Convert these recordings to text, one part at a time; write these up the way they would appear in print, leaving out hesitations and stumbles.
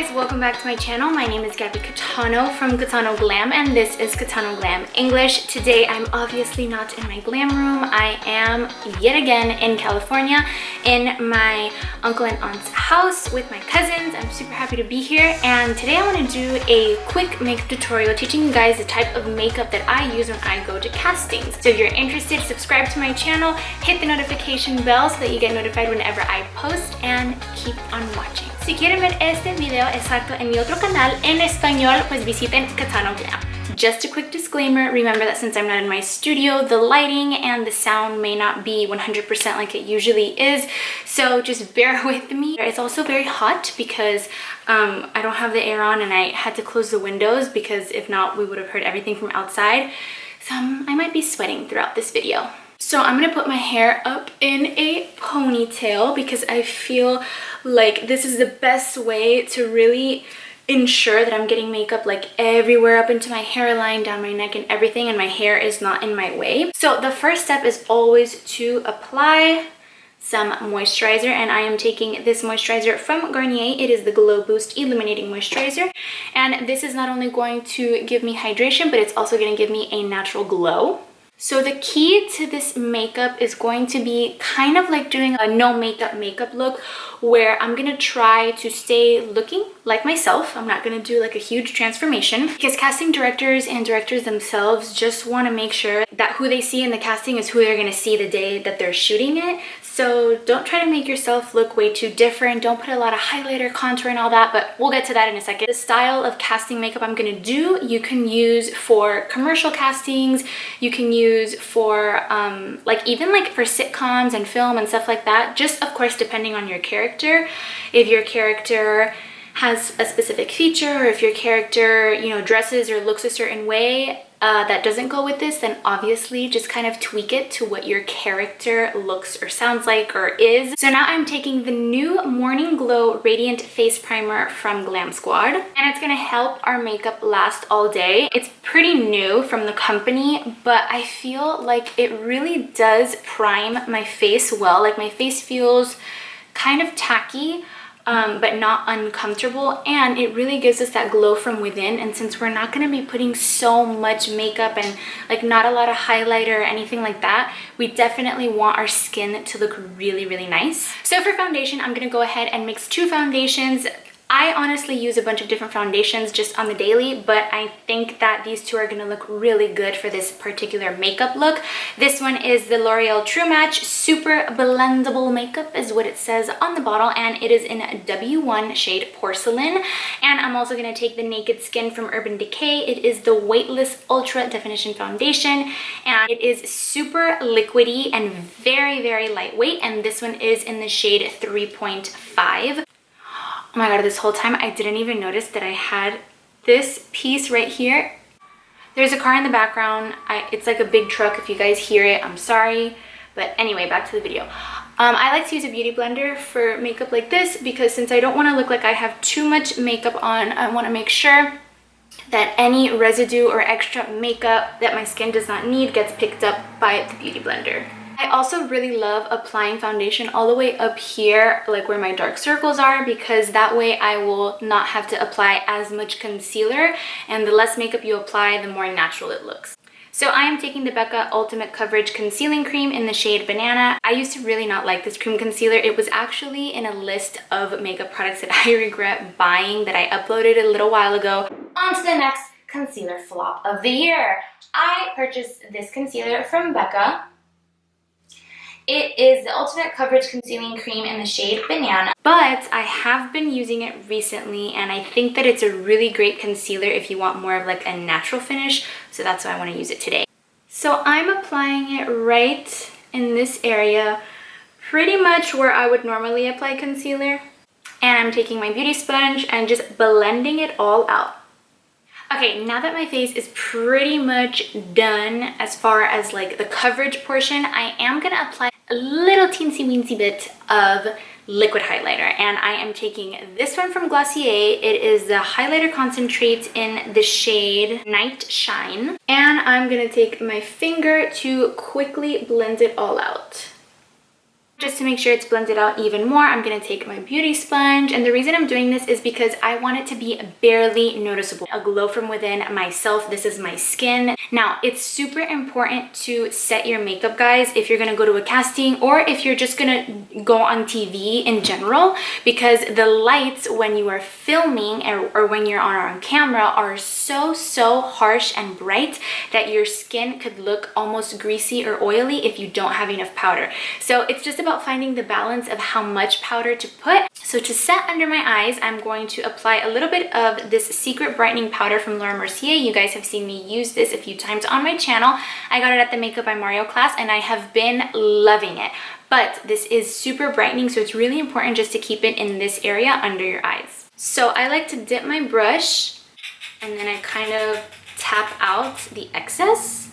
guys, welcome back to my channel. My name is Gabby Catano from CATANO GLAM and this is CATANO GLAM English. Today I'm obviously not in my glam room. I am yet again in California in my uncle and aunt's house with my cousins. I'm super happy to be here and today I want to do a quick makeup tutorial teaching you guys the type of makeup that I use when I go to castings. So if you're interested, subscribe to my channel, hit the notification bell so that you get notified whenever I post and keep on watching. Si quieren ver este video exacto en mi otro canal en español, pues visiten CATANO GLAM. Just a quick disclaimer, remember that since I'm not in my studio, the lighting and the sound may not be 100% like it usually is, so just bear with me. It's also very hot because I don't have the air on and I had to close the windows because if not, we would have heard everything from outside. So I might be sweating throughout this video. So I'm gonna put my hair up in a ponytail because I feel like this is the best way to really ensure that I'm getting makeup like everywhere up into my hairline, down my neck and everything, and my hair is not in my way. So the first step is always to apply some moisturizer, and I am taking this moisturizer from Garnier. It is the Glow Boost Illuminating Moisturizer, and this is not only going to give me hydration, but it's also going to give me a natural glow. So the key to this makeup is going to be kind of like doing a no makeup look where I'm gonna try to stay looking like myself. I'm not gonna do like a huge transformation because casting directors and directors themselves just want to make sure that who they see in the casting is who they're gonna see the day that they're shooting it. So don't try to make yourself look way too different. Don't put a lot of highlighter, contour and all that, but we'll get to that in a second. The style of casting makeup I'm gonna do, you can use for commercial castings, you can use for like even like for sitcoms and film and stuff like that, just of course depending on your character. If your character has a specific feature or if your character, you know, dresses or looks a certain way that doesn't go with this, then obviously just kind of tweak it to what your character looks or sounds like or is. So now I'm taking the new Morning Glow Radiant Face Primer from Glam Squad, and it's gonna help our makeup last all day. It's pretty new from the company, but I feel like it really does prime my face well. Like my face feels kind of tacky, but not uncomfortable, and it really gives us that glow from within. And since we're not going to be putting so much makeup and like not a lot of highlighter or anything like that, we definitely want our skin to look really, really nice. So for foundation, I'm going to go ahead and mix two foundations. I honestly use a bunch of different foundations just on the daily, but I think that these two are going to look really good for this particular makeup look. This one is the L'Oreal True Match Super Blendable Makeup is what it says on the bottle, and it is in W1 shade Porcelain. And I'm also going to take the Naked Skin from Urban Decay. It is the Weightless Ultra Definition Foundation, and it is super liquidy and very, very lightweight, and this one is in the shade 3.5. Oh my god, this whole time I didn't even notice that I had this piece right here. There's a car in the background. It's like a big truck. If you guys hear it, I'm sorry. But anyway, back to the video. I like to use a beauty blender for makeup like this because since I don't want to look like I have too much makeup on, I want to make sure that any residue or extra makeup that my skin does not need gets picked up by the beauty blender. I also really love applying foundation all the way up here, like where my dark circles are, because that way I will not have to apply as much concealer, and the less makeup you apply, the more natural it looks. So I am taking the Becca Ultimate Coverage Concealing Cream in the shade Banana. I used to really not like this cream concealer. It was actually in a list of makeup products that I regret buying that I uploaded a little while ago. On to the next concealer flop of the year. I purchased this concealer from Becca. It is the Ultimate Coverage Concealing Cream in the shade Banana, but I have been using it recently and I think that it's a really great concealer if you want more of like a natural finish, so that's why I want to use it today. So I'm applying it right in this area, pretty much where I would normally apply concealer, and I'm taking my beauty sponge and just blending it all out. Okay, now that my face is pretty much done as far as like the coverage portion, I am gonna apply a little teensy weensy bit of liquid highlighter, and I am taking this one from Glossier. It is the highlighter concentrate in the shade Night Shine, and I'm gonna take my finger to quickly blend it all out. Just to make sure it's blended out even more, I'm gonna take my beauty sponge, and the reason I'm doing this is because I want it to be barely noticeable. A glow from within myself. This is my skin. Now, it's super important to set your makeup, guys, if you're gonna go to a casting or if you're just gonna go on TV in general, because the lights when you are filming or when you're on camera are so harsh and bright that your skin could look almost greasy or oily if you don't have enough powder. So it's just about finding the balance of how much powder to put. So to set under my eyes, I'm going to apply a little bit of this Secret Brightening Powder from Laura Mercier. You guys have seen me use this a few times on my channel. I got it at the Makeup by Mario class and I have been loving it. But this is super brightening, so it's really important just to keep it in this area under your eyes. So I like to dip my brush and then I kind of tap out the excess,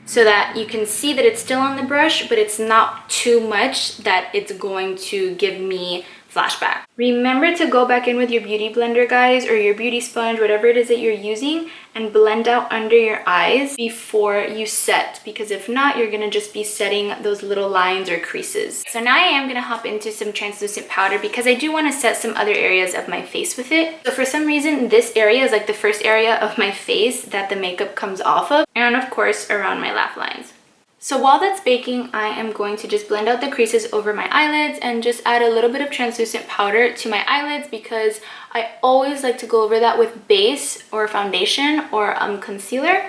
so that you can see that it's still on the brush, but it's not too much that it's going to give me flashback. Remember to go back in with your beauty blender, guys, or your beauty sponge, whatever it is that you're using, and blend out under your eyes before you set, because if not, you're gonna just be setting those little lines or creases. So now I am gonna hop into some translucent powder because I do wanna set some other areas of my face with it. So for some reason, this area is like the first area of my face that the makeup comes off of, and of course, around my laugh lines. So while that's baking, I am going to just blend out the creases over my eyelids and just add a little bit of translucent powder to my eyelids, because I always like to go over that with base or foundation or concealer,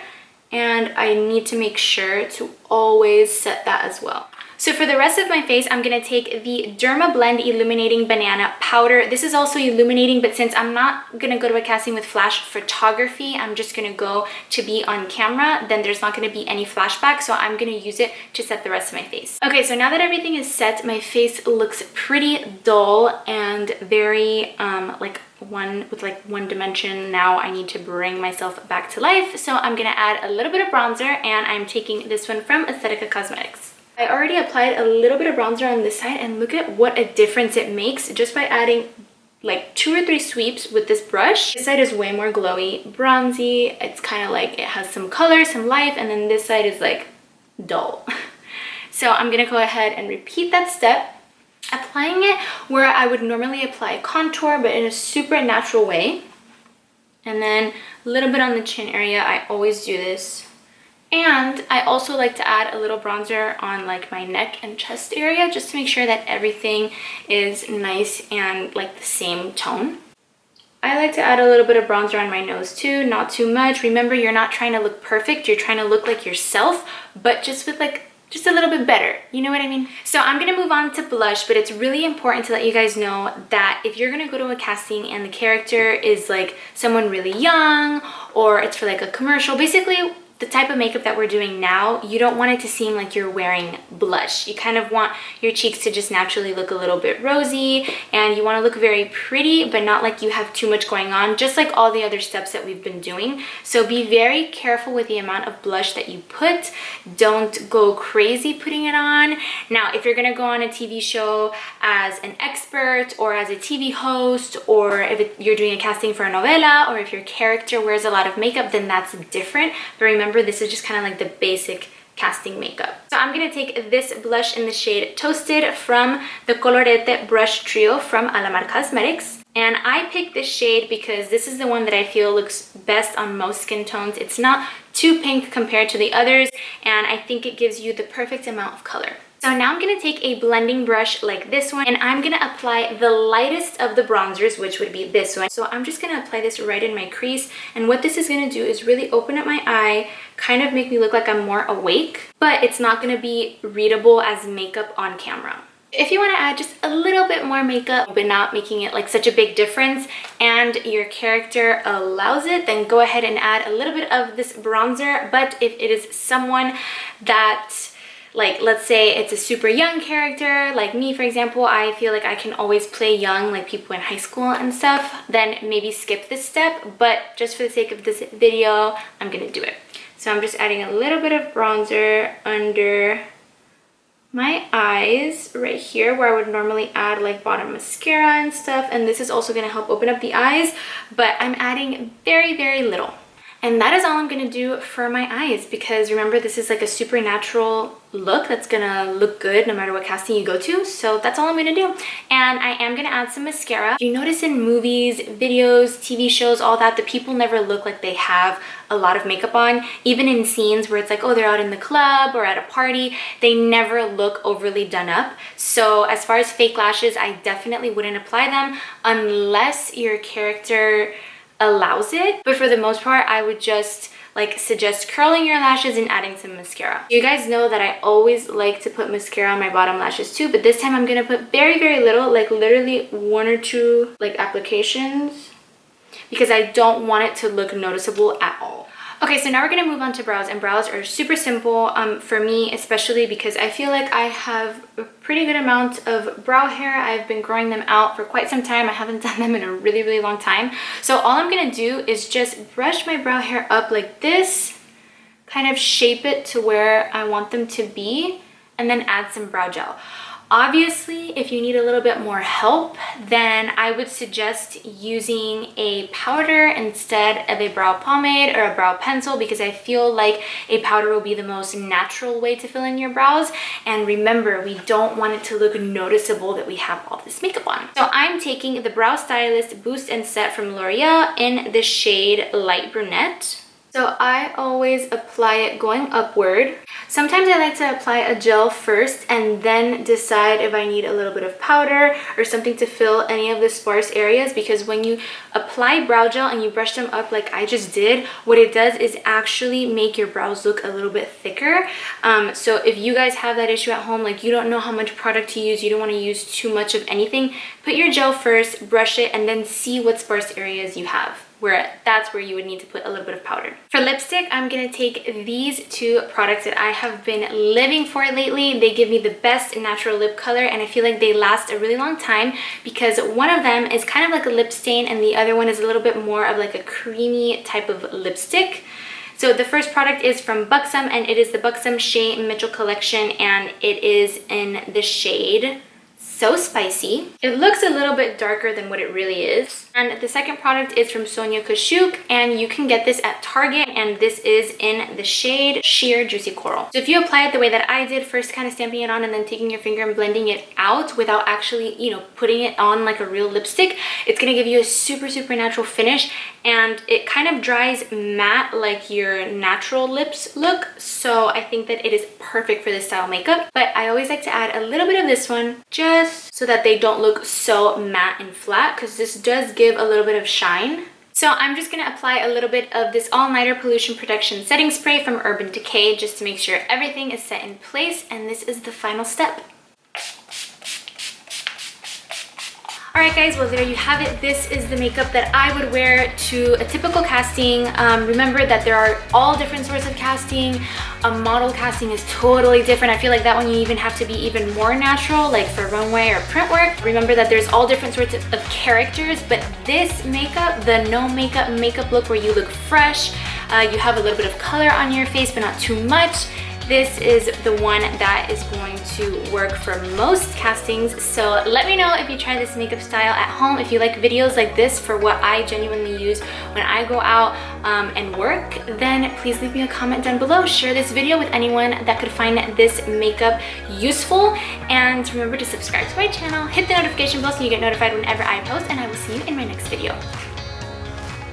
and I need to make sure to always set that as well. So for the rest of my face, I'm gonna take the Derma Blend Illuminating Banana Powder. This is also illuminating, but since I'm not gonna go to a casting with flash photography, I'm just gonna go to be on camera, then there's not gonna be any flashback, so I'm gonna use it to set the rest of my face. Okay, so now that everything is set, my face looks pretty dull and very one dimension. Now I need to bring myself back to life, so I'm gonna add a little bit of bronzer, and I'm taking this one from Aesthetica Cosmetics. I already applied a little bit of bronzer on this side, and look at what a difference it makes just by adding like 2 or 3 sweeps with this brush. This side is way more glowy, bronzy. It's kind of like it has some color, some life, and then this side is like dull. So I'm gonna go ahead and repeat that step, applying it where I would normally apply contour, but in a super natural way. And then a little bit on the chin area. I always do this. And I also like to add a little bronzer on like my neck and chest area, just to make sure that everything is nice and like the same tone. I like to add a little bit of bronzer on my nose too, not too much. Remember, you're not trying to look perfect, you're trying to look like yourself, but just with like just a little bit better, you know what I mean? So I'm gonna move on to blush, but it's really important to let you guys know that if you're gonna go to a casting and the character is like someone really young, or it's for like a commercial, basically the type of makeup that we're doing now, you don't want it to seem like you're wearing blush. You kind of want your cheeks to just naturally look a little bit rosy, and you want to look very pretty, but not like you have too much going on, just like all the other steps that we've been doing. So be very careful with the amount of blush that you put. Don't go crazy putting it on. Now, if you're gonna go on a TV show as an expert or as a TV host, or if you're doing a casting for a novela, or if your character wears a lot of makeup, then that's different. But remember, this is just kind of like the basic casting makeup. So I'm gonna take this blush in the shade Toasted from the Colorete Brush Trio from Alamar Cosmetics. And I picked this shade because this is the one that I feel looks best on most skin tones. It's not too pink compared to the others, and I think it gives you the perfect amount of color. So now I'm gonna take a blending brush like this one, and I'm gonna apply the lightest of the bronzers, which would be this one. So I'm just gonna apply this right in my crease, and what this is gonna do is really open up my eye, kind of make me look like I'm more awake, but it's not gonna be readable as makeup on camera. If you want to add just a little bit more makeup, but not making it like such a big difference, and your character allows it, then go ahead and add a little bit of this bronzer. But if it is someone that, like, let's say it's a super young character, like me, for example, I feel like I can always play young, like people in high school and stuff, then maybe skip this step. But just for the sake of this video, I'm gonna do it. So I'm just adding a little bit of bronzer under my eyes right here, where I would normally add like bottom mascara and stuff, and this is also going to help open up the eyes, but I'm adding very, very little. And that is all I'm gonna do for my eyes, because remember, this is like a super natural look that's gonna look good no matter what casting you go to. So that's all I'm gonna do. And I am gonna add some mascara. If you notice in movies, videos, TV shows, all that, the people never look like they have a lot of makeup on. Even in scenes where it's like, oh, they're out in the club or at a party, they never look overly done up. So as far as fake lashes, I definitely wouldn't apply them unless your character allows it. But for the most part, I would just like suggest curling your lashes and adding some mascara. You guys know that I always like to put mascara on my bottom lashes too, but this time I'm gonna put very, very little, like literally 1 or 2 like applications, because I don't want it to look noticeable at all. Okay, so now we're gonna move on to brows, and brows are super simple for me, especially because I feel like I have a pretty good amount of brow hair. I've been growing them out for quite some time. I haven't done them in a really, really long time. So all I'm gonna do is just brush my brow hair up like this, kind of shape it to where I want them to be, and then add some brow gel. Obviously, if you need a little bit more help, then I would suggest using a powder instead of a brow pomade or a brow pencil, because I feel like a powder will be the most natural way to fill in your brows. And remember, we don't want it to look noticeable that we have all this makeup on. So I'm taking the Brow Stylist Boost and Set from L'Oreal in the shade Light Brunette. So I always apply it going upward. Sometimes I like to apply a gel first and then decide if I need a little bit of powder or something to fill any of the sparse areas, because when you apply brow gel and you brush them up like I just did, what it does is actually make your brows look a little bit thicker. So if you guys have that issue at home, like you don't know how much product to use, you don't want to use too much of anything, put your gel first, brush it, and then see what sparse areas you have, where that's where you would need to put a little bit of powder. For lipstick, I'm gonna take these 2 products that I have been living for lately. They give me the best natural lip color, and I feel like they last a really long time, because one of them is kind of like a lip stain and the other one is a little bit more of like a creamy type of lipstick. So the first product is from Buxom, and it is the Buxom Shea Mitchell collection, and it is in the shade So Spicy. It looks a little bit darker than what it really is. And the second product is from Sonia Kashuk, and you can get this at Target, and this is in the shade Sheer Juicy Coral. So if you apply it the way that I did, first kind of stamping it on and then taking your finger and blending it out without actually, you know, putting it on like a real lipstick, it's gonna give you a super, super natural finish, and it kind of dries matte like your natural lips look. So I think that it is perfect for this style makeup. But I always like to add a little bit of this one just so that they don't look so matte and flat, because this does give a little bit of shine. So I'm just going to apply a little bit of this all-nighter pollution protection setting spray from Urban Decay just to make sure everything is set in place, and this is the final step. Alright guys, well there you have it. This is the makeup that I would wear to a typical casting. Remember that there are all different sorts of casting. A model casting is totally different. I feel like that one you even have to be even more natural, like for runway or print work. Remember that there's all different sorts of characters, but this makeup, the no makeup look where you look fresh, you have a little bit of color on your face but not too much, this is the one that is going to work for most castings. So let me know if you try this makeup style at home. If you like videos like this for what I genuinely use when I go out and work, then please leave me a comment down below. Share this video with anyone that could find this makeup useful. And remember to subscribe to my channel, hit the notification bell so you get notified whenever I post, and I will see you in my next video.